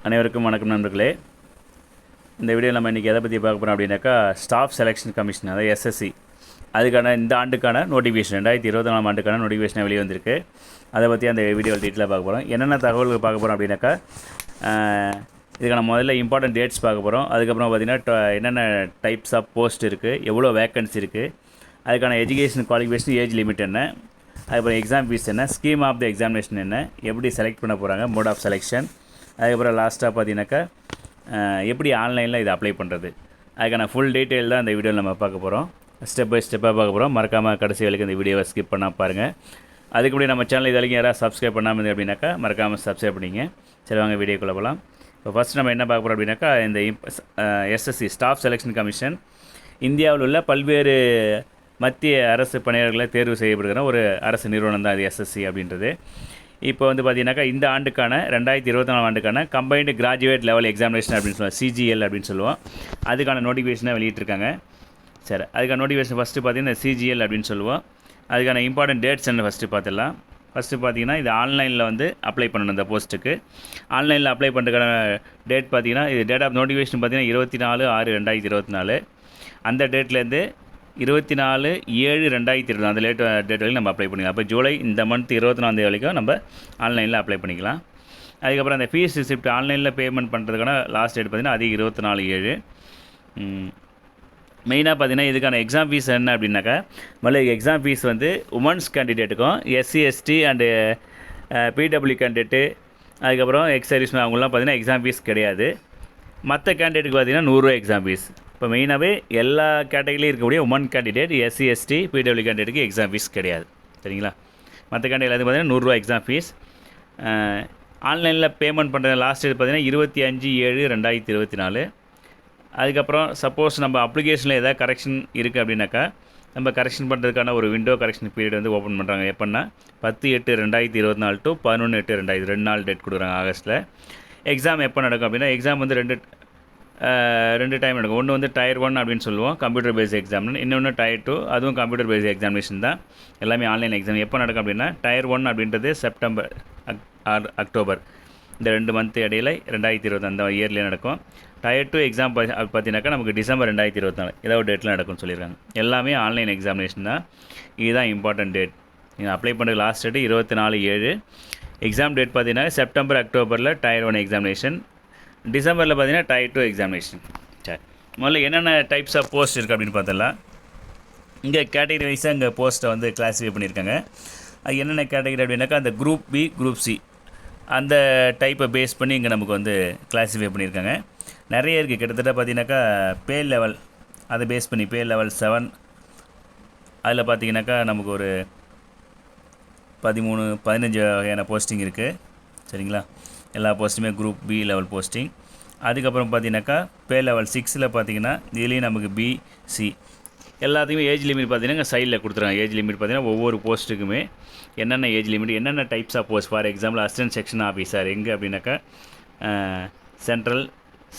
அனைவருக்கும் வணக்கம் நண்பர்களே. இந்த வீடியோ நம்ம இன்றைக்கி எதை பற்றி பார்க்க போகிறோம் அப்படின்னாக்கா, ஸ்டாஃப் செலெக்ஷன் கமிஷன், அதாவது எஸ்எஸ்சி, அதுக்கான இந்த ஆண்டுக்கான நோட்டிஃபிகேஷன் 2024 ஆண்டுக்கான நோட்டிஃபிகேஷன் வெளியே வந்திருக்கு. அதை பற்றி அந்த வீடியோ டீட்டெயிலாக பார்க்க போகிறோம். என்னென்ன தகவல்கள் பார்க்க போகிறோம் அப்படின்னாக்கா, இதுக்கான முதல்ல இம்பார்ட்டன்ட் டேட்ஸ் பார்க்க போகிறோம். அதுக்கப்புறம் பார்த்திங்கன்னா என்னென்ன டைப்ஸ் ஆஃப் போஸ்ட் இருக்குது, எவ்வளோ வேக்கன்சி இருக்குது, அதுக்கான எஜுகேஷன் குவாலிஃபிகேஷன், ஏஜ் லிமிட் என்ன, அதுக்கப்புறம் எக்ஸாம் ஃபீஸ் என்ன, ஸ்கீம் ஆஃப் த எக்ஸாமினேஷன் என்ன, எப்படி செலக்ட் பண்ண போகிறாங்க, மோட் ஆஃப் செலெக்ஷன், அதுக்கப்புறம் லாஸ்ட்டாக பார்த்தீங்கன்னாக்கா எப்படி ஆன்லைனில் இதை அப்ளை பண்ணுறது, அதுக்கான ஃபுல் டீட்டெயில் தான் இந்த வீடியோவில் நம்ம பார்க்க போகிறோம். ஸ்டெப் பை ஸ்டெப்பாக பார்க்க போகிறோம். மறக்காமல் கடைசி வரைக்கும் இந்த வீடியோவை ஸ்கிப் பண்ணால் பாருங்கள். அதுக்கு முன்னாடி நம்ம சேனல் இது வரைக்கும் யாராவது சப்ஸ்கிரைப் பண்ணாமல் இருந்தது அப்படின்னாக்கா மறக்காமல் சப்ஸ்கிரைப் பண்ணிங்க. சரி, வாங்க வீடியோக்குள்ளே போகலாம். இப்போ ஃபஸ்ட் நம்ம என்ன பார்க்க போகிறோம் அப்படின்னாக்கா, இந்த எஸ்எஸ்சி ஸ்டாஃப் செலெக்ஷன் கமிஷன் இந்தியாவில் உள்ள பல்வேறு மத்திய அரசு பணியாளர்களை தேர்வு செய்யப்படுகிற ஒரு அரசு நிறுவனம் தான் இது எஸ்எஸ்சி அப்படின்றது. இப்போ வந்து பார்த்தீங்கன்னாக்கா இந்த ஆண்டுக்கான 2024 ஆண்டுக்கான கம்பைன்டு கிராஜுவேட் லெவல் எக்ஸாமினேஷன் அப்படின்னு சொல்லுவோம், சிஜிஎல் அப்படின்னு சொல்லுவோம். அதுக்கான நோட்டிஃபிகேஷனை வெளியிட்டிருக்காங்க. சரி, அதுக்கான நோட்டிஃபிகேஷன் ஃபஸ்ட்டு பார்த்தீங்கன்னா சிஜிஎல் அப்படின்னு சொல்லுவோம். அதுக்கான இம்பார்ட்டன்ட் டேட்ஸ் என்ன ஃபஸ்ட்டு பார்த்துடலாம். ஃபஸ்ட்டு பார்த்தீங்கன்னா இது ஆன்லைனில் வந்து அப்ளை பண்ணணும். இந்த போஸ்ட்டுக்கு ஆன்லைனில் அப்ளை பண்ணுறதுக்கான டேட் பார்த்தீங்கன்னா, இது டேட் ஆஃப் நோட்டிஃபிகேஷன் பார்த்தீங்கன்னா 24/6/2024. அந்த டேட்லேருந்து 24/7/2020 அந்த டேட் வரைக்கும் நம்ம அப்ளை பண்ணிக்கலாம். அப்போ ஜூலை இந்த மந்த் 24 வரைக்கும் நம்ம ஆன்லைனில் அப்ளை பண்ணிக்கலாம். அதுக்கப்புறம் அந்த ஃபீஸ் ரிசிப்ட் ஆன்லைனில் பேமெண்ட் பண்ணுறதுக்கான லாஸ்ட் டேட் பார்த்திங்கன்னா அது 24/7. மெயினாக பார்த்தீங்கன்னா இதுக்கான எக்ஸாம் ஃபீஸ் என்ன அப்படின்னாக்கா, முதல்ல எக்ஸாம் ஃபீஸ் வந்து உமன்ஸ் கேண்டிடேட்டுக்கும் SC ST and PWD candidate, அதுக்கப்புறம் எக்ஸ் சர்வீஸ்மேன் அவங்களாம் பார்த்திங்கன்னா எக்ஸாம் ஃபீஸ் கிடையாது. மற்ற கேண்டிடேட்டுக்கு பார்த்திங்கன்னா 100 ரூபா எக்ஸாம் ஃபீஸ். இப்போ மெயினாகவே எல்லா கேட்டகரியிலையும் இருக்கக்கூடிய woman candidate, SC ST PWD கேண்டிடேட்டுக்கு எக்ஸாம் ஃபீஸ் கிடையாது. சரிங்களா? மற்ற கேண்டிடேட் எல்லாத்துக்கும் பார்த்தீங்கன்னா 100 ரூபா எக்ஸாம் ஃபீஸ். ஆன்லைனில் பேமெண்ட் பண்ணுற லாஸ்ட் டேட் பார்த்தீங்கன்னா 25/7/2024. அதுக்கப்புறம் சப்போஸ் நம்ம அப்ளிகேஷனில் ஏதாவது கரெக்ஷன் இருக்குது அப்படின்னாக்கா, நம்ம கரெக்ஷன் பண்ணுறதுக்கான ஒரு விண்டோ கரெக்ஷன் பீரியட் வந்து ஓப்பன் பண்ணுறாங்க. எப்படின்னா 10/8/2024 டு 11/8/2024 2 நாள் டேட் கொடுக்குறாங்க ஆகஸ்ட்டில். எக்ஸாம் எப்போ நடக்கும் அப்படின்னா, எக்ஸாம் வந்து ரெண்டு டைம் நடக்கும். ஒன்று வந்து டயர் 1 அப்படின்னு சொல்லுவோம், கம்ப்யூட்டர் பேஸ்ட் எக்ஸாம். இன்னொன்று டயர் 2, அதுவும் கம்ப்யூட்டர் பேஸ்ட் எக்ஸாமினேஷன் தான். எல்லாமே ஆன்லைன் எக்ஸாம். எப்போ நடக்கும் அப்படின்னா, டயர் 1 அப்படின்றது செப்டம்பர் அக்டோபர் இந்த 2 மந்த் இடையில 2020 அந்த இயர்லேயே நடக்கும். டயர் 2 எக்ஸாம் பார்த்தீங்கன்னாக்கா நமக்கு டிசம்பர் 2024 ஏதாவது டேட்டில் நடக்கும்னு சொல்லியிருக்காங்க. எல்லாமே ஆன்லைன் எக்ஸாமினேஷன் தான். இதுதான் இம்பார்ட்டன்ட் டேட். நீங்கள் அப்ளை பண்ணுற லாஸ்ட் டேட்டு 24/7. எக்ஸாம் டேட் பார்த்தீங்கன்னா செப்டம்பர் அக்டோபரில் டயர் 1 எக்ஸாமினேஷன், டிசம்பரில் பார்த்தீங்கன்னா டயர் 2 எக்ஸாமினேஷன். சரி, முதல்ல என்னென்ன டைப்ஸ் ஆஃப் போஸ்ட் இருக்குது அப்படின்னு பார்த்தலாம். இங்கே கேட்டகரி வைஸாக இங்கே போஸ்ட்டை வந்து கிளாஸிஃபை பண்ணியிருக்காங்க. அது என்னென்ன கேட்டகரி அப்படின்னாக்கா, அந்த குரூப் பி, குரூப் சி அந்த டைப்பை பேஸ் பண்ணி இங்கே நமக்கு வந்து கிளாஸிஃபை பண்ணியிருக்காங்க. நிறைய இருக்குது. கிட்டத்தட்ட பார்த்தீங்கன்னாக்கா பே லெவல் அதை பேஸ் பண்ணி பே லெவல் 7 அதில் பார்த்தீங்கன்னாக்கா நமக்கு ஒரு 13-15 வகையான போஸ்டிங் இருக்குது. சரிங்களா? எல்லா போஸ்ட்டுமே குரூப் பி லெவல் போஸ்டிங். அதுக்கப்புறம் பார்த்தீங்கன்னாக்கா பே லெவல் 6ல் பார்த்தீங்கன்னா இதுலேயும் நமக்கு பி, சி எல்லாத்தையுமே ஏஜ் லிமிட் பார்த்தீங்கன்னா சைடில் கொடுத்துருக்காங்க. ஏஜ் லிமிட் பார்த்தீங்கன்னா ஒவ்வொரு போஸ்ட்டுக்குமே என்னென்ன ஏஜ் லிமிட், என்னென்ன types of post. For example assistant section officer எங்கே அப்படின்னாக்கா சென்ட்ரல்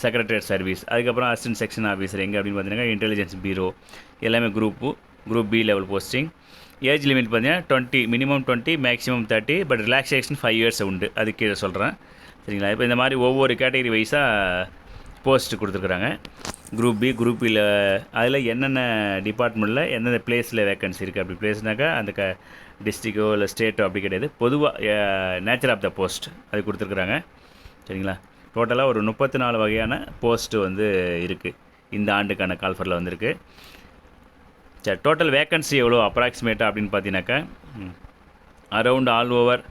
செக்ரட்டரியேட் சர்வீஸ். அதுக்கப்புறம் அசிஸ்டன்ட் செக்ஷன் ஆஃபீஸர் எங்கே அப்படின்னு பார்த்தீங்கன்னா இன்டெலிஜென்ஸ் பீரோ. எல்லாமே group B level posting. Age limit பார்த்தீங்கன்னா 20, minimum 20, maximum 30, but relaxation 5 years உண்டு. அது கீழே சொல்கிறேன். சரிங்களா? இப்போ இந்த மாதிரி ஒவ்வொரு கேட்டகரி வைஸாக போஸ்ட்டு கொடுத்துருக்குறாங்க. குரூப் பி, குரூப் பியில் அதில் என்னென்ன டிபார்ட்மெண்ட்டில் எந்தெந்த பிளேஸில் வேக்கன்சி இருக்குது. அப்படி பிளேஸ்னாக்கா அந்த டிஸ்ட்ரிக்கோ இல்லை ஸ்டேட்டோ அப்படி கிடையாது, பொதுவாக நேச்சர் ஆஃப் த போஸ்ட் அது கொடுத்துருக்குறாங்க. சரிங்களா? டோட்டலாக ஒரு 34 வகையான போஸ்ட்டு வந்து இருக்குது இந்த ஆண்டுக்கான கால்ஃபரில் வந்திருக்கு. சரி, டோட்டல் வேக்கன்சி எவ்வளோ அப்ராக்சிமேட்டாக அப்படின்னு பார்த்தீங்கன்னாக்கா, அரவுண்ட் ஆல் ஓவர்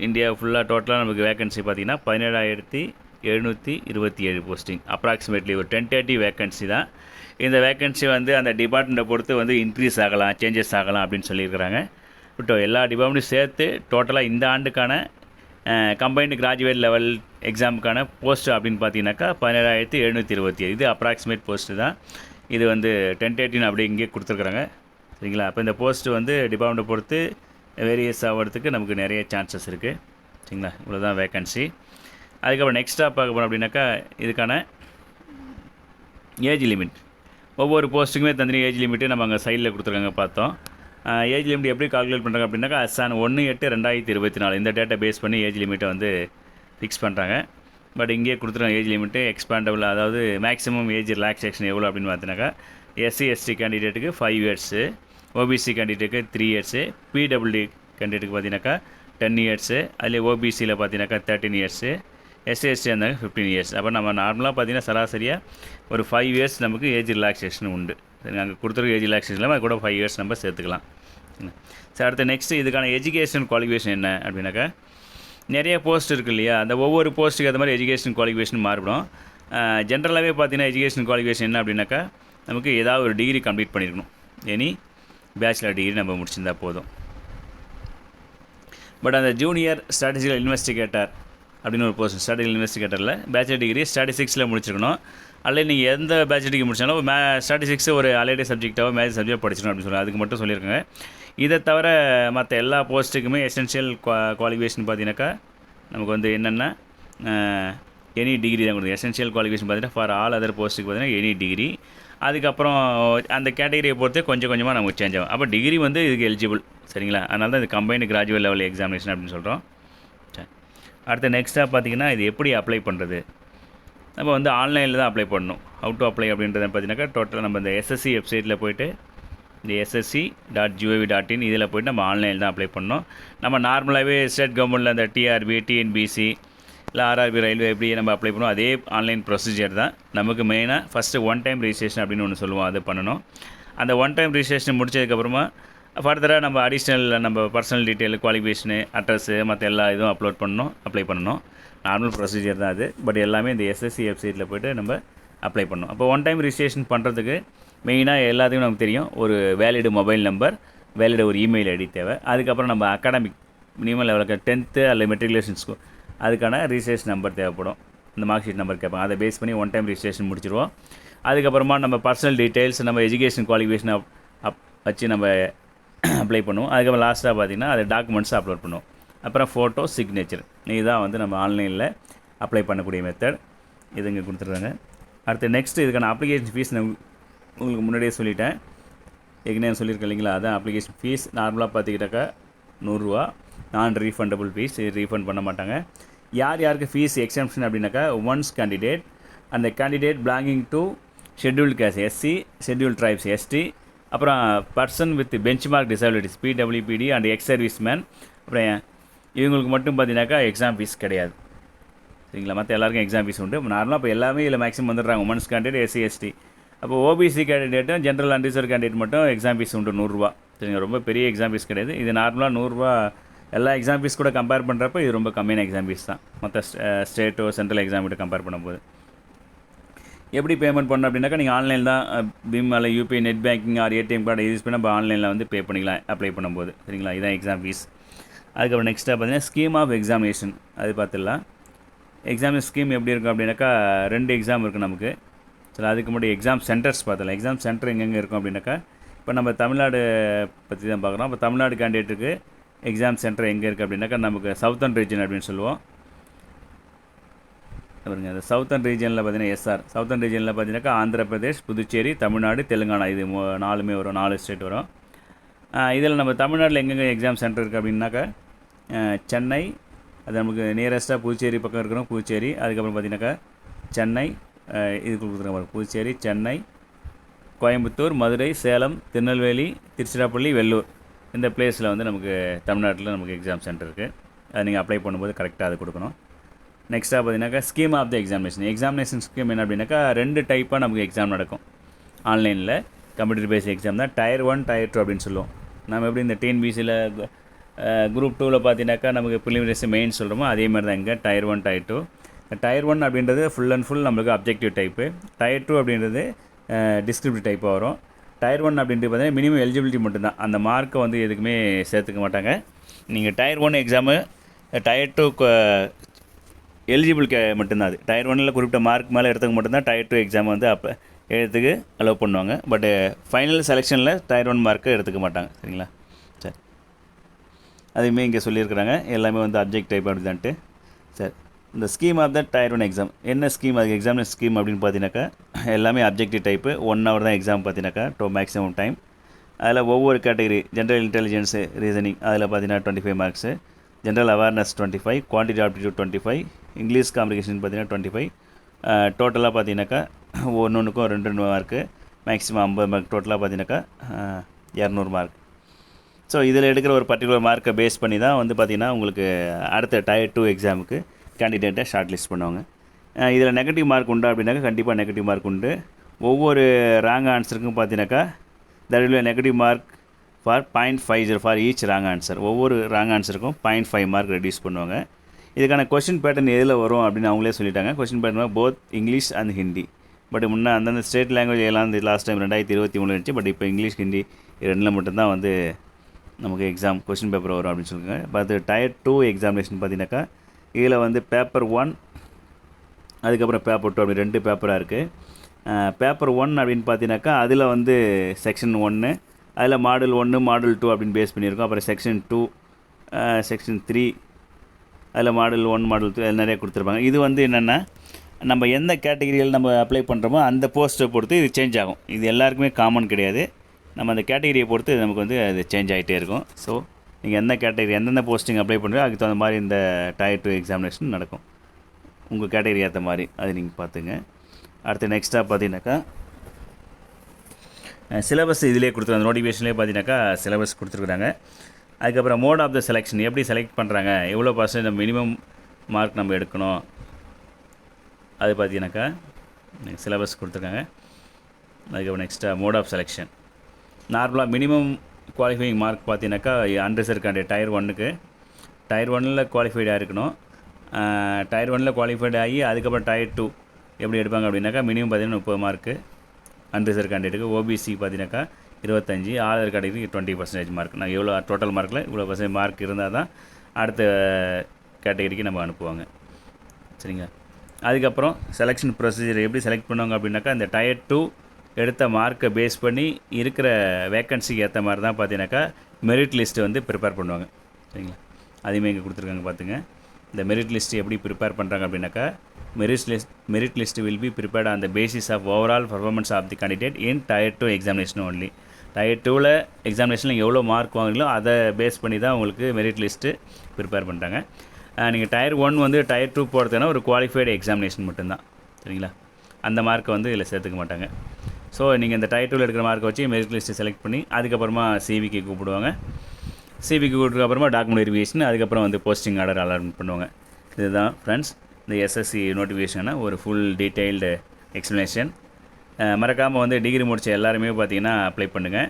இந்தியா ஃபுல்லாக டோட்டலாக நமக்கு வேக்கன்சி பார்த்திங்கன்னா 17,727 போஸ்டிங். அப்ராக்சிமேட்லி ஒரு 10-30 வேக்கன்சி தான். இந்த வேக்கன்சி வந்து அந்த டிபார்ட்மெண்ட்டை பொறுத்து வந்து இன்க்ரீஸ் ஆகலாம், சேஞ்சஸ் ஆகலாம் அப்படின்னு சொல்லியிருக்கிறாங்க. பட் எல்லா டிபார்ட்மெண்ட்டும் சேர்த்து டோட்டலாக இந்த ஆண்டுக்கான கம்பைன்டு கிராஜுவேட் லெவல் எக்ஸாமுக்கான போஸ்ட்டு அப்படின்னு பார்த்தீங்கன்னாக்கா 17,727. இது அப்ராக்சிமேட் போஸ்ட்டு தான். இது வந்து 10-13 அப்படி இங்கே கொடுத்துருக்குறாங்க. சரிங்களா? அப்போ இந்த போஸ்ட்டு வந்து டிபார்ட்மெண்ட்டை பொறுத்து வேரியஸ் ஆகிறதுக்கு நமக்கு நிறைய சான்சஸ் இருக்குது. சரிங்களா? இவ்வளோ தான் வேக்கன்சி. அதுக்கப்புறம் நெக்ஸ்ட்டாக பார்க்க போகிறோம் அப்படின்னாக்கா, இதுக்கான ஏஜ் லிமிட் ஒவ்வொரு போஸ்ட்டுக்குமே தனி ஏஜ் லிமிட்டு நம்ம அங்கே சைடில் கொடுத்துருக்காங்க பார்த்தோம். ஏஜ் லிமிட் எப்படி கால்குலேட் பண்ணுறாங்க அப்படின்னாக்கா, 1/8/2024 இந்த டேட்டா பேஸ் பண்ணி ஏஜ் லிமிட்டை வந்து ஃபிக்ஸ் பண்ணுறாங்க. பட் இங்கேயே கொடுத்துருவோம் ஏஜ் லிமிட்டு எக்ஸ்பாண்டபிள், அதாவது மேக்ஸிமம் ஏஜ் ரிலாக்ஸேஷன் எவ்வளோ அப்படின்னு பார்த்தீங்கன்னாக்கா எஸ்சி எஸ்டி கேண்டிடேட்டுக்கு 5 இயர்ஸு, ஓபிசி கேண்டிடேட்டுக்கு 3 இயர்ஸு, பிடபிள்யூடி கேண்டிடேட்டுக்கு பார்த்தீங்கன்னாக்கா 10 இயர்ஸு, அதில் ஓபிசியில் பார்த்தீங்கன்னாக்கா 13 இயர்ஸு, எஸ்சிஎஸ்டி இருந்தாங்க 15 இயர்ஸ். அப்போ நம்ம நார்மலாக பார்த்தீங்கன்னா சராசரியாக ஒரு 5 இயர்ஸ் நமக்கு ஏஜ் ரிலாக்ஸேஷன் உண்டு. சரி, அங்கே கொடுத்துருக்க ஏஜ் ரிலாக்ஸேஷனில் அது கூட 5 இயர்ஸ் நம்ம சேர்த்துக்கலாம். சரி, அடுத்து நெக்ஸ்ட்டு இதுக்கான எஜுகேஷன் குவாலிஃபிகேஷன் என்ன அப்படின்னாக்கா நிறைய போஸ்ட் இருக்குது இல்லையா, அந்த ஒவ்வொரு போஸ்ட்டுக்கு ஏற்ற மாதிரி எஜுகேஷன் குவாலிஃபிகேஷன் மாறுபடும். ஜென்ரலாகவே பார்த்தீங்கன்னா எஜுகேஷன் குவாலிஃபிகேஷன் என்ன அப்படின்னாக்கா நமக்கு ஏதாவது ஒரு டிகிரி கம்ப்ளீட் பண்ணியிருக்கணும். எனி பேச்சுலர் டிகிரி நம்ம முடிச்சிருந்தால் போதும். பட் அந்த ஜூனியர் ஸ்ட்ராட்டஜிக்கல் இன்வெஸ்டிகேட்டர் அப்படின்னு ஒரு போஸ்ட், ஸ்ட்ராட்டஜிக்கல் இன்வெஸ்டிகேட்டரில் பேச்சுலர் டிகிரி ஸ்டாட்டிஸ்டிக்ஸில் முடிச்சிருக்கணும். அல்லது நீங்கள் எந்த பேச்சுலர் டிகிரி முடிச்சாலும் ஸ்டாட்டிஸ்டிக்ஸ் ஒரு அலைடு சப்ஜெக்டாவோ மேஜர் சப்ஜெக்ட் படிச்சிடணும் அப்படின்னு சொல்லி அதுக்கு மட்டும் சொல்லியிருக்காங்க. இதை தவிர மற்ற எல்லா போஸ்ட்டுக்குமே எசென்ஷியல் குவாலிஃபிகேஷன் பார்த்தீங்கன்னாக்கா நமக்கு வந்து என்னென்னா எனி டிகிரி தான் கொடுக்குது. எசென்ஷியல் குவாலிஃபிகேஷன் பார்த்தீங்கன்னா ஃபார் ஆல் அதர் போஸ்ட்டுக்கு பார்த்தீங்கன்னா எனி டிகிரி. அதுக்கப்புறம் அந்த கேட்டகரியை பொறுத்து கொஞ்சம் கொஞ்சமாக நமக்கு சேஞ்ச் ஆகும். அப்போ டிகிரி வந்து இதுக்கு எலிஜிபிள், சரிங்களா? அதனால தான் இது கம்பைன்டு கிராஜுவேட் லெவல் எக்ஸாமினேஷன் அப்படின்னு சொல்கிறோம். சரி, அடுத்து நெக்ஸ்ட்டாக பார்த்தீங்கன்னா இது எப்படி அப்ளை பண்ணுறது? நம்ம வந்து ஆன்லைனில் தான் அப்ளை பண்ணணும். ஹவு டு அப்ளை அப்படின்றத பார்த்தீங்கன்னாக்கா டோட்டலாக நம்ம இந்த எஸ்எஸ்சி வெப்சைட்டில் போய்ட்டு இந்த ssc.gov.in இதில் போய்ட்டு நம்ம ஆன்லைனில் தான் அப்ளை பண்ணோம். நம்ம நார்மலாகவே ஸ்டேட் கவர்மெண்ட்டில் அந்த டிஆர்பி, டிஎன்பிசி இல்லை ஆர்ஆர்பி, ரயில்வே எப்படி நம்ம அப்ளை பண்ணுவோம் அதே ஆன்லைன் ப்ரொசீஜர் தான். நமக்கு மெயினாக ஃபஸ்ட்டு ஒன் டைம் ரிஜிஸ்ட்ரேஷன் அப்படின்னு ஒன்று சொல்லுவோம், அது பண்ணணும். அந்த ஒன் டைம் ரிஜிஸ்ட்ரேஷன் முடிச்சதுக்கப்புறமா ஃபர்தராக நம்ம அடிஷ்னல் நம்ம பர்சனல் டீட்டெயில், குவாலிஃபிகேஷனு, அட்ரஸ்ஸு மற்ற எல்லா இதுவும் அப்ளை பண்ணணும். நார்மல் ப்ரொசீஜர் தான் அது. பட் எல்லாமே இந்த எஸ்எஸ்சி வெப்சைட்டில் போய்ட்டு நம்ம அப்ளை பண்ணணும். அப்போ ஒன் டைம் ரிஜிஸ்ட்ரேஷன் பண்ணுறதுக்கு மெயினாக எல்லாத்துக்கும் நமக்கு தெரியும், ஒரு வேலிடு மொபைல் நம்பர், வேலிடு ஒரு இமெயில் ஐடி தேவை. அதுக்கப்புறம் நம்ம அகாடமிக் மினிமம் லெவலுக்கு 10th அல்லது மெட்ரிகுலேஷன் ஸ்கூல் அதுக்கான ரிஜிஸ்ட்ரேஷன் நம்பர் தேவைப்படும். இந்த மார்க் ஷீட் நம்பர் கேட்பாங்க, அதை பேஸ் பண்ணி ஒன் டைம் ரிஜிஸ்ட்ரேஷன் முடிச்சிடுவோம். அதுக்கப்புறமா நம்ம பர்சனல் டீட்டெயில்ஸ், நம்ம எஜுகேஷன் குவாலிஃபிகேஷனை வச்சு நம்ம அப்ளை பண்ணுவோம். அதுக்கப்புறம் லாஸ்ட்டாக பார்த்திங்கன்னா அது டாக்குமெண்ட்ஸை அப்லோட் பண்ணுவோம். அப்புறம் ஃபோட்டோ, சிக்னேச்சர், இதுதான் வந்து நம்ம ஆன்லைனில் அப்ளை பண்ணக்கூடிய மெத்தட். இது இங்கே கொடுத்துருக்காங்க. அடுத்து நெக்ஸ்ட்டு இதுக்கான அப்ளிகேஷன் ஃபீஸ் உங்களுக்கு முன்னாடியே சொல்லிட்டேன், ஏற்கனவே சொல்லியிருக்கேன் இல்லைங்களா? அதான் அப்ளிகேஷன் ஃபீஸ். நார்மலாக பார்த்துக்கிட்டாக்கா 100 ரூபா, நான் ரீஃபண்டபுள் ஃபீஸ், ரீஃபண்ட் பண்ண மாட்டாங்க. யாருக்கு ஃபீஸ் எக்ஸம்ஷன் அப்படின்னாக்கா ஒன்ஸ் கேண்டிடேட் அந்த candidate belonging to scheduled caste, SC, scheduled tribes, ST, அப்புறம் பர்சன் வித் பெஞ்ச்மார்க் டிசபிலிட்டிஸ், பிடபிள்யூபிடி அண்ட் எக்ஸ் சர்வீஸ் மேன். அப்புறம் இவங்களுக்கு மட்டும் பார்த்தீங்கன்னாக்கா எக்ஸாம் ஃபீஸ் கிடையாது, சரிங்களா? மற்ற எல்லாருக்கும் எக்ஸாம் ஃபீஸ் உண்டு. நார்மலாக இப்போ எல்லாமே இதில் மேக்ஸிமம் வந்துடுறாங்க. Women's candidate, SC, ST. அப்போ ஓபிசி கேண்டிடேட்டும் ஜென்ரல் அண்ட் ரிசர்வ் கேண்டிடேட் மட்டும் எக்ஸாம் ஃபீஸ் உண்டு 100 ரூபா, சரிங்க? ரொம்ப பெரிய எக்ஸாம் ஃபீஸ் கிடையாது. இது நார்மலாக 100 ரூபா எல்லா எக்ஸாம் ஃபீஸ் கூட கம்பேர் பண்ணுறப்ப இது ரொம்ப கம்மியான எக்ஸாம் ஃபீஸ் தான், மற்ற ஸ்டேட்டோ சென்ட்ரல் எக்ஸாம் கிட்ட கம்பேர் பண்ணும்போது. எப்படி பேமெண்ட் பண்ணணும் அப்படின்னாக்கா நீங்கள் ஆன்லைன் தான் பிம் அல்ல UPI, net banking R ATM கார்டை யூஸ் பண்ணி நம்ம ஆன்லைனில் வந்து பே பண்ணிக்கலாம் அப்ளை பண்ணும்போது, சரிங்களா? இதுதான் எக்ஸாம் ஃபீஸ். அதுக்கப்புறம் நெக்ஸ்ட்டாக பார்த்தீங்கன்னா ஸ்கீம் ஆஃப் எக்ஸாமினேஷன், அது பார்த்துடலாம். எக்ஸாமினேஷன் ஸ்கீம் எப்படி இருக்கும் அப்படின்னாக்கா 2 எக்ஸாம் இருக்குது நமக்கு. சரி, அதுக்கு முன்னாடி எக்ஸாம் சென்டர்ஸ் பார்த்துலாம். எக்ஸாம் சென்டர் எங்கெங்கே இருக்கும் அப்படின்னாக்கா இப்போ நம்ம தமிழ்நாடு பற்றி தான் பார்க்குறோம். இப்போ தமிழ்நாடு கேண்டிடேட்டுக்கு எக்ஸாம் சென்டர் எங்கே இருக்குது அப்படின்னாக்கா நமக்கு சவுத்தர்ன் ரீஜன் அப்படின்னு சொல்லுவோம். பாருங்க, அந்த சவுத்தர்ன் ரீஜனில் பார்த்தீங்கன்னா எஸ்ஆர், சவுத்தர்ன் ரீஜனில் பார்த்தீங்கன்னாக்கா ஆந்திர பிரதேஷ், புதுச்சேரி, தமிழ்நாடு, தெலுங்கானா, இது 4மே வரும், 4 ஸ்டேட் வரும். இதில் நம்ம தமிழ்நாட்டில் எங்கெங்கே எக்ஸாம் சென்டர் இருக்குது அப்படின்னாக்கா சென்னை, அது நமக்கு நியரஸ்ட்டாக புதுச்சேரி பக்கம் இருக்கிறோம், புதுச்சேரி. அதுக்கப்புறம் பார்த்தீங்கன்னாக்கா சென்னை, இது கொடுக்குறாங்க, புதுச்சேரி, சென்னை, கோயம்புத்தூர், மதுரை, சேலம், திருநெல்வேலி, திருச்சிராப்பள்ளி, வெள்ளூர், இந்த பிளேஸில் வந்து நமக்கு தமிழ்நாட்டில் நமக்கு எக்ஸாம் சென்டர் இருக்குது. அது நீங்கள் அப்ளை பண்ணும்போது கரெக்டாக அது கொடுக்கணும். நெக்ஸ்ட்டாக பார்த்தீங்கன்னாக்கா scheme of the examination scheme என்ன அப்படின்னாக்கா 2 டைப்பாக நமக்கு எக்ஸாம் நடக்கும் ஆன்லைனில். கம்ப்யூட்டர் பேஸ்ட் எக்ஸாம் தான். டயர் 1, டயர் 2 அப்படின்னு சொல்லுவோம். நம்ம எப்படி இந்த டிஎன்பிசியில் குரூப் 2வில் பார்த்தீங்கன்னாக்கா நமக்கு ப்ரிலிமினரி மெயின் சொல்கிறோமோ அதே மாதிரி தான் இங்கே டயர் 1, டயர் 2. டயர் 1 அப்படின்றது ஃபுல் அண்ட் ஃபுல் நம்மளுக்கு அப்ஜெக்டிவ் டைப்பு. டயர் 2 அப்படின்றது டிஸ்கிரிப்டிவ் டைப்பாக வரும். டயர் 1 அப்படின்றது பார்த்தீங்கன்னா மினிமம் எலிஜிபிலிட்டி மட்டும்தான், அந்த மார்க்கை வந்து எதுக்குமே சேர்த்துக்க மாட்டாங்க. நீங்கள் டயர் 1 எக்ஸாமு டயர் 2 எலிஜிபிள் மட்டும்தான். அது டயர் 1ல் குறிப்பிட்ட மார்க் மேலே எடுத்துக்க மட்டும்தான் டயர் 2 எக்ஸாம் வந்து அப்போ எடுத்துக்கு அலோவ் பண்ணுவாங்க. பட் ஃபைனல் செலெக்ஷனில் டயர் 1 மார்க்கை எடுத்துக்க மாட்டாங்க, சரிங்களா? சரி, அதுவுமே இங்கே சொல்லியிருக்கிறாங்க, எல்லாமே வந்து அப்ஜெக்ட் டைப் அப்படிதான்ட்டு. சரி, இந்த scheme of the tier 1 exam என்ன ஸ்கீம், அதுக்கு எக்ஸாமினேஷன் ஸ்கீம் அப்படின்னு பார்த்தீங்கன்னாக்கா எல்லாமே அப்ஜெக்டிவ் டைப்பு. 1 hour தான் எக்ஸாம் பார்த்தீங்கன்னாக்கா மேக்ஸிமம் டைம். அதில் ஒவ்வொரு கேட்டகரி ஜென்ரல் இன்டெலிஜென்ஸு, ரீசனிங் அதில் பார்த்தீங்கன்னா 25 marks, general awareness 25, quantity aptitude 25, English complication பார்த்தீங்கன்னா 25. டோட்டலாக பார்த்தீங்கன்னாக்கா ஒன்றுக்கும் 2 மார்க்கு, மேக்ஸிமம் 50 மார்க். டோட்டலாக பார்த்தீங்கன்னாக்கா 200 மார்க். ஸோ இதில் எடுக்கிற ஒரு பர்டிகுலர் மார்க்கை பேஸ் பண்ணி தான் வந்து பார்த்திங்கன்னா உங்களுக்கு அடுத்த Tier 2 எக்ஸாமுக்கு கேண்டிடேட்டை ஷார்ட் லிஸ்ட் பண்ணுவாங்க. இதில் நெகட்டிவ் மார்க் உண்டா அப்படின்னாக்கா கண்டிப்பாக நெகட்டிவ் மார்க் உண்டு. ஒவ்வொரு ராங் ஆன்சருக்கும் பார்த்தீங்கன்னாக்கா that will negative mark for 0.50 for each wrong answer. ஒவ்வொரு ராங் ஆன்சருக்கும் 0.5 மார்க் ரெடியூஸ் பண்ணுவாங்க. இதுக்கான கொஷின் பேட்டர்ன் எதில் வரும் அப்படின்னு அவங்களே சொல்லிட்டாங்க. Question pattern both English and Hindi. But முன்னே அந்தந்த ஸ்டேட் லாங்குவேஜ் எல்லாம் லாஸ்ட் டைம் 2023 இருந்துச்சு. பட் இப்போ இங்கிலீஷ் ஹிந்தி ரெண்டில் மட்டும்தான் வந்து நமக்கு எக்ஸாம் கொஷின் பேப்பர் வரும் அப்படின்னு சொல்லுவாங்க. பட் Tier 2 எக்ஸாமினேஷன் பார்த்தீங்கன்னாக்கா இதில் வந்து பேப்பர் 1 அதுக்கப்புறம் பேப்பர் 2 அப்படி 2 பேப்பராக இருக்குது. பேப்பர் 1 அப்படின்னு பார்த்தீங்கன்னாக்கா அதில் வந்து செக்ஷன் 1, அதில் மாடல் 1 மாடல் 2 அப்படின்னு பேஸ் பண்ணியிருக்கோம். அப்புறம் செக்ஷன் 2 செக்ஷன் 3 அதில் மாடல் 1 மாடல் 2 அது நிறைய கொடுத்துருப்பாங்க. இது வந்து என்னென்னா நம்ம எந்த கேட்டகிரியில் நம்ம அப்ளை பண்ணுறோமோ அந்த போஸ்ட்டை பொறுத்து இது சேஞ்ச் ஆகும். இது எல்லாருக்குமே காமன் கிடையாது. நம்ம அந்த கேட்டகிரியை பொறுத்து நமக்கு வந்து அது சேஞ்ச் ஆகிட்டே இருக்கும். ஸோ நீங்கள் எந்த கேட்டகிரி எந்தெந்த போஸ்டிங் அப்ளை பண்ணுறோம் அதுக்கு தகுந்த மாதிரி இந்த Tier 2 எக்ஸாமினேஷன் நடக்கும். உங்கள் கேட்டகிரி ஏற்ற மாதிரி அது நீங்கள் பார்த்துங்க. அடுத்து நெக்ஸ்ட்டாக பார்த்தீங்கன்னாக்கா சிலபஸ் இதிலே கொடுத்துருக்காங்க. நோட்டிஃபிகேஷன்லேயே பார்த்தீங்கன்னாக்கா சிலபஸ் கொடுத்துருக்குறாங்க. அதுக்கப்புறம் மோட் ஆஃப் த செலெக்ஷன் எப்படி செலக்ட் பண்ணுறாங்க, எவ்வளோ பர்சன்ட் மினிமம் மார்க் நம்ம எடுக்கணும் அது பார்த்தீங்கன்னாக்கா சிலபஸ் கொடுத்துருக்காங்க. அதுக்கப்புறம் நெக்ஸ்ட்டாக மோட் ஆஃப் செலெக்ஷன் நார்மலாக மினிமம் குவாலிஃபையிங் மார்க் பார்த்தீங்கன்னாக்கா அன்ரிசர்வ் கேண்டிடேட் Tier 1க்கு Tier 1ல் குவாலிஃபைடாக இருக்கணும். Tier 1ல் குவாலிஃபைட் ஆகி அதுக்கப்புறம் Tier 2 எப்படி எடுப்பாங்க அப்படின்னாக்கா மினிமம் பார்த்தீங்கன்னா 30 மார்க்கு அன்ரிசர்வ் கேண்டிடேட்டுக்கு. ஓபிசி பார்த்தீங்கன்னாக்கா 25, ஆதார் கேட்டகரிக்கு 20% மார்க். நான் எவ்வளோ டோட்டல் மார்க்கில் இவ்வளோ % மார்க் இருந்தால் தான் அடுத்த கேட்டகரிக்கு நம்ம அனுப்புவாங்க. சரிங்க. அதுக்கப்புறம் செலெக்ஷன் ப்ரொசீஜர் எப்படி செலக்ட் பண்ணுவாங்க அப்படின்னாக்கா இந்த Tier 2 எடுத்த மார்க்கை பேஸ் பண்ணி இருக்கிற வேக்கன்சிக்கு ஏற்ற மாதிரி தான் பார்த்தீங்கன்னாக்கா மெரிட் லிஸ்ட்டு வந்து ப்ரிப்பேர் பண்ணுவாங்க. சரிங்களா. அதையுமே இங்கே கொடுத்துருக்காங்க பார்த்துங்க. இந்த மெரிட் லிஸ்ட்டு எப்படி ப்ரிப்பேர் பண்ணுறாங்க அப்படின்னாக்கா merit list will be prepared on the basis of overall performance of the candidate in Tier 2 examination only. Tier 2ல் எக்ஸாமினேஷனில் எவ்வளோ மார்க் வாங்குறீங்களோ அதை பேஸ் பண்ணி தான் உங்களுக்கு மெரிட் லிஸ்ட்டு ப்ரிப்பேர் பண்ணுறாங்க. நீங்கள் Tier 1 வந்து Tier 2 போகிறதுனா ஒரு குவாலிஃபைடு எக்ஸாமினேஷன் மட்டும்தான். சரிங்களா. அந்த மார்க்கை வந்து இதில் சேர்த்துக்க மாட்டாங்க. ஸோ நீங்கள் இந்த Tier 2ல் எடுக்கிற மார்க்கை வச்சு மெரிட் லிஸ்ட்டு செலக்ட் பண்ணி அதுக்கப்புறமா சிவிக்கு கூப்பிடுவாங்க. சிவிக்கு கூப்பிட்டதுக்கப்புறமா டாக்குமெண்ட் வெரிஃபிகேஷன், அதுக்கப்புறம் வந்து போஸ்டிங் ஆர்டர் அலாட்மெண்ட் பண்ணுவாங்க. இதுதான் ஃப்ரெண்ட்ஸ் இந்த எஸ்எஸ்சி நோட்டிஃபிகேஷனை ஒரு ஃபுல் டீட்டெயில்டு எக்ஸ்ப்ளனேஷன். மறக்காமல் வந்து டிகிரி முடித்த எல்லாருமே பார்த்தீங்கன்னா அப்ளை பண்ணுங்கள்.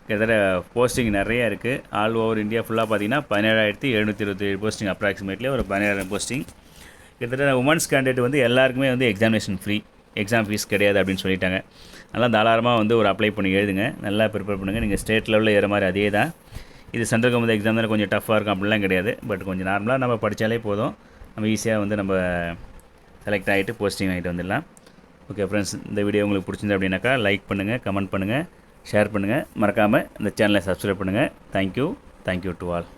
கிட்டத்தட்ட போஸ்டிங் நிறையா இருக்குது. ஆல் ஓவர் இந்தியா ஃபுல்லாக பார்த்தீங்கன்னா 17,727 போஸ்டிங், அப்ராக்சிமேட்லி ஒரு 17,000 போஸ்டிங். கிட்டத்தட்ட உமன்ஸ் கேண்டிடேட் வந்து எல்லாருக்குமே வந்து எக்ஸாமினேஷன் ஃப்ரீ, எக்ஸாம் ஃபீஸ் கிடையாது அப்படின்னு சொல்லிட்டாங்க. நல்லா தாராளமாக வந்து ஒரு அப்ளை பண்ணி எழுதுங்க, நல்லா ப்ரிப்பேர் பண்ணுங்கள். நீங்கள் ஸ்டேட் லெவலில் ஏற மாதிரி அதே தான். இது சென்ட்ரல் கவர்மெண்ட் எக்ஸாம் தான் கொஞ்சம் டஃப்பாக இருக்கும் அப்படிலாம் கிடையாது. பட் கொஞ்சம் நார்மலாக நம்ம படித்தாலே போதும், நம்ம ஈஸியாக வந்து நம்ம செலக்ட் ஆகிட்டு போஸ்டிங் ஆகிட்டு வந்துடலாம். ஓகே ஃப்ரெண்ட்ஸ், இந்த வீடியோ உங்களுக்கு பிடிச்சிருந்தது அப்படின்னாக்கா லைக் பண்ணுங்கள், கமெண்ட் பண்ணுங்கள், ஷேர் பண்ணுங்கள். மறக்காமல் இந்த சேனலை சப்ஸ்கிரைப் பண்ணுங்கள். Thank you to all.